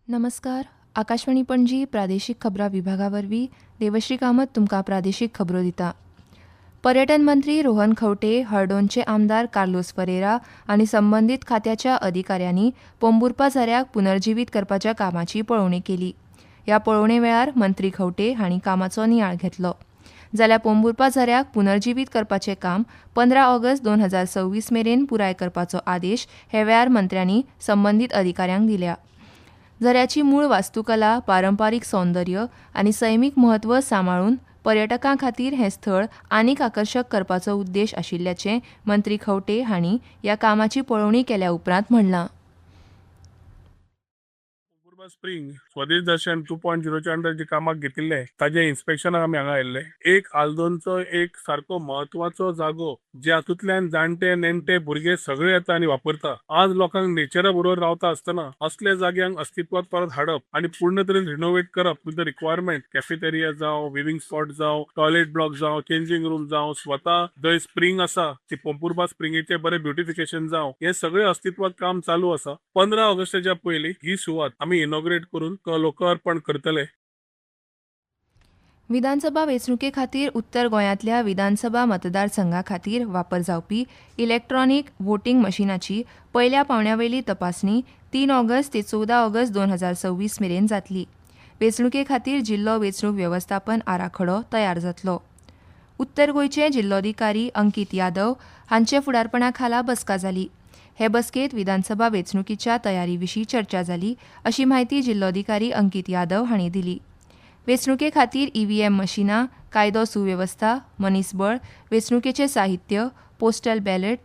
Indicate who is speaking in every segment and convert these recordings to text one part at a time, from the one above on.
Speaker 1: नमस्कार. आकाशवाणी पणजी प्रादेशीक खबरां विभागावरवीं देवश्री कामत तुमकां प्रादेशीक खबरो दिता. पर्यटन मंत्री रोहन खंवटे, हळदोणचे आमदार कार्लोस फरेरा आनी संबंदीत खात्याच्या अधिकाऱ्यांनी पोंबुर्पा झऱ्याक पुनर्जीवीत करपाच्या कामाची पळोवणी केली. ह्या पळोवणे वेळार मंत्री खंवटे हांणी कामाचो नियाळ घेतलो. जाल्यार पोंबुर्पा झऱ्याक पुनर्जीवीत करपाचें काम 15 ऑगस्ट 2026 मेरेन पुराय करपाचो आदेश हे वेळार मंत्र्यांनी संबंदीत अधिकाऱ्यांक दिल्या. झऱ्याची मूळ वास्तुकला, पारंपारीक सौंदर्य आनी सैमीक म्हत्व सांबाळून पर्यटकां खातीर हें स्थळ आनीक आकर्शक करपाचो उद्देश आशिल्ल्याचें मंत्री खंवटे हांणी ह्या कामाची पळोवणी केल्या उपरांत म्हणलां.
Speaker 2: पोंबुर्पा स्प्रिंग स्वदेश दर्शन 2.0च्या अंडर जे कामाक घेतिल्ले ताजे इन्स्पेक्शनाक आमी हांगा आयिल्ले. एक आल्दोनचो एक सारको महत्वाचो जागो जे हातूंतल्यान जाणटे नेणटे भुरगे सगळे येता आनी वापरता. आज लोकांक नेचरा बरोबर रावता आसतना असल्या जाग्यांक अस्तित्वात परत हाडप आनी पूर्ण तरेन रिनोवेट करप विथ द रिक्वायरमेंट कॅफेटेरिया जावं, विविंग स्पॉट जावं, टॉयलेट ब्लॉक जावं, चेंजिंग रूम जावं, स्वता जंय स्प्रिंग आसा ती पोंबुर्पा स्प्रिंगेचे बरे ब्युटिफिकेशन जावं, हे सगळे अस्तित्वात काम चालू आसा. 15 ऑगस्टाच्या पयलीं ही सुवात आमी इनॉग्रेट करून लोकार्पण करतले.
Speaker 1: विधानसभा वेंचणुके खातीर उत्तर गोंयांतल्या विधानसभा मतदारसंघा खातीर वापर जावपी इलेक्ट्रॉनिक वोटिंग मशिनाची पयल्या पावण्यावेली तपासणी 3 ऑगस्ट ते 14 ऑगस्ट 2026 मेरेन जातली. वेंचणुके खातीर जिल्लो वेंचणूक वेवस्थापन आराखडो तयार जातलो. उत्तर गोंयचे जिल्लोधिकारी अंकीत यादव हांचे फुडारपणा खाला बसका जाली. हे बसकेत विधानसभा वेंचणुकीच्या तयारी विशीं चर्चा जाली अशी माहिती जिल्लोधिकारी अंकीत यादव हांणी दिली. वेंचणुके खातीर ईव्हीएम मशिनां, कायदो सुवेवस्था, मनीसबळ, वेंचणुकेचें साहित्य, पोस्टल बॅलेट,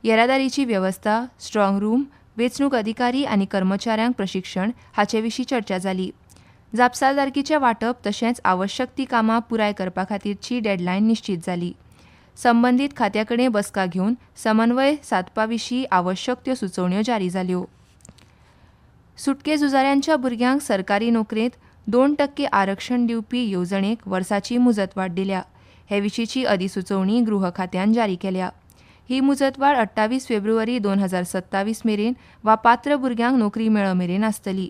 Speaker 1: येरादारीची वेवस्था, स्ट्रॉंग रूम, वेंचणूक अधिकारी आनी कर्मचाऱ्यांक प्रशिक्षण हाचे विशीं चर्चा जाली. जापसालदारकीचें वांटप तशेंच आवश्यक ती कामां पुराय करपा खातीरची डेडलायन निश्चित जाली. संबंदीत खात्या कडेन बसका घेवन समन्वय सादपा विशीं आवश्यक त्यो सुचोवण्यो जारी जाल्यो. सुटके झुजाऱ्यांच्या भुरग्यांक सरकारी नोकरेंत 2% आरक्षण दिवपी येवजणेक वर्साची मुजतवाड दिल्या. हे विशींची अधिसुचोवणी गृह खात्यान जारी केल्या. ही मुजतवाड 28 फेब्रुवारी 2027 मेरेन वा पात्र भुरग्यांक नोकरी मेळो मेरेन आसतली.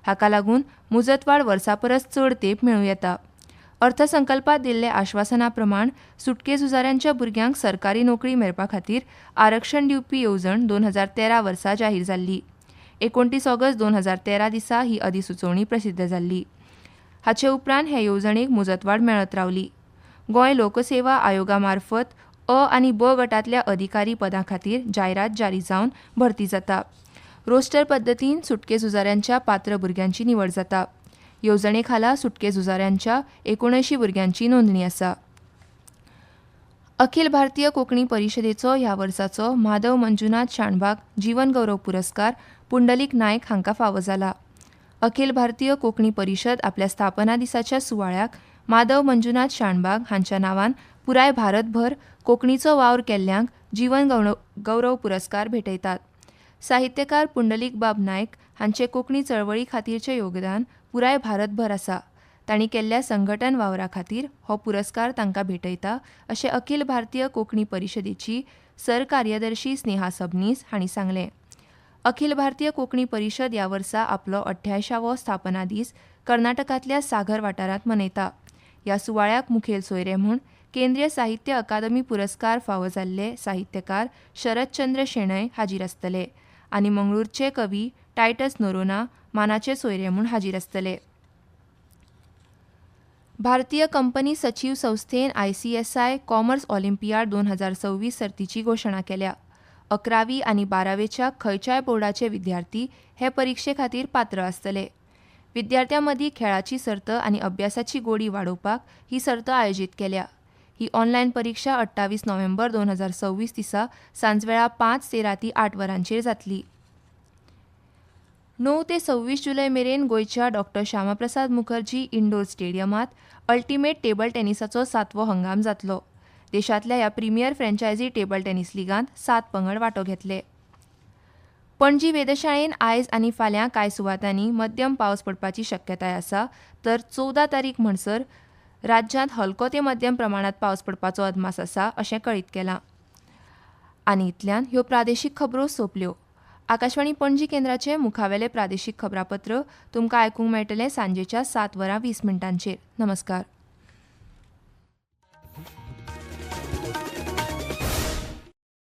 Speaker 1: हाका लागून मुजतवाड वर्सा परस चड तेंप मेळूं येता. अर्थसंकल्पात दिल्ले आश्वासना प्रमाण सुटके झुजाऱ्यांच्या भुरग्यांक सरकारी नोकरी मेळपा खातीर आरक्षण दिवपी येवजण 2013 वर्सा जाहीर जाल्ली. 29 ऑगस्ट 2013 दिसा ही अधिसुचोवणी प्रसिद्ध जाल्ली. हाचे उपरांत हे येवजणेक मुजतवाड मेळत रावली. गोंय लोकसेवा आयोगा मार्फत अ आनी ब गटांतल्या अधिकारी पदां खातीर जायरात जारी जावन भरती जाता. रोस्टर पद्दतीन सुटके झुजाऱ्यांच्या पात्र भुरग्यांची निवड जाता. येवजणे खाला सुटके झुजाऱ्यांच्या 79 भुरग्यांची नोंदणी आसा. अखिल भारतीय कोंकणी परिशदेचो ह्या वर्साचो माधव मंजुनाथ शाणबाग जीवन गौरव पुरस्कार पुंडलीक नायक हांकां फावो जाला. अखिल भारतीय कोंकणी परिशद आपल्या स्थापना दिसाच्या सुवाळ्याक माधव मंजुनाथ शाणबाग हांच्या नांवान पुराय भारतभर कोंकणीचो वावर केल्ल्यांक जीवन गौरव पुरस्कार भेटयतात. साहित्यकार पुंडलीक बाब नायक हांचे कोंकणी चळवळी खातीरचें योगदान पुराय भारतभर आसा. तांणी केल्ल्या संघटन वावरा खातीर हो पुरस्कार तांकां भेटयता अशें अखिल भारतीय कोंकणी परिशदेची सरकार्यदर्शी स्नेहा सबनीस हांणी सांगलें. अखिल भारतीय कोंकणी परिशद ह्या वर्सा आपलो 88वो स्थापना दीस कर्नाटकांतल्या सागर वाठारांत मनयता. ह्या सुवाळ्याक मुखेल सोयरे म्हूण केंद्रीय साहित्य अकादमी पुरस्कार फावो जाल्ले साहित्यकार शरदचंद्र शेणय हाजीर आसतले आनी मंगळूरचे कवी टायटस नोरोना मानाचे सोयरे म्हूण हाजीर आसतले. भारतीय कंपनी सचीव संस्थेन ICSI कॉमर्स ऑलिम्पियाड 2026 सर्तीची घोशणा केल्या. 11वी आनी 12वेच्या खंयच्याय बोर्डाचे विद्यार्थी हे परीक्षे खातीर पात्र आसतले. विद्यार्थ्यां मदीं खेळाची सर्त आनी अभ्यासाची गोडी वाडोवपाक ही सर्त आयोजीत केल्या. ही ऑनलायन परीक्षा 28 नोव्हेंबर 2026 दिसा सांजवेळा 5 ते राती 8 वरांचेर जातली. 9 ते 26 जुलय मेरेन गोंयच्या डॉ. श्यामाप्रसाद मुखर्जी इंडोर स्टेडियमात अल्टिमेट टेबल टेनिसाचो 7वो हंगाम जातलो. देशांतल्या ह्या प्रिमियर फ्रँचायझी टेबल टेनिस लिगांत 7 पंगड वांटो घेतले. पणजी वेधशाळेन आयज आनी फाल्यां कांय सुवातांनी मध्यम पावस पडपाची शक्यताय आसा तर 14 तारीख म्हणसर राज्यांत हलको ते मध्यम प्रमाणात पावस पडपाचो अदमास आसा अशें कळीत केलां. आनी इतल्यान ह्यो प्रादेशीक खबरो सोंपल्यो. आकाशवाणी पणजी केंद्राचे मुखावेले प्रादेशीक खबरापत्र तुमकां आयकूंक मेळटलें सांजेच्या 7:20 नमस्कार.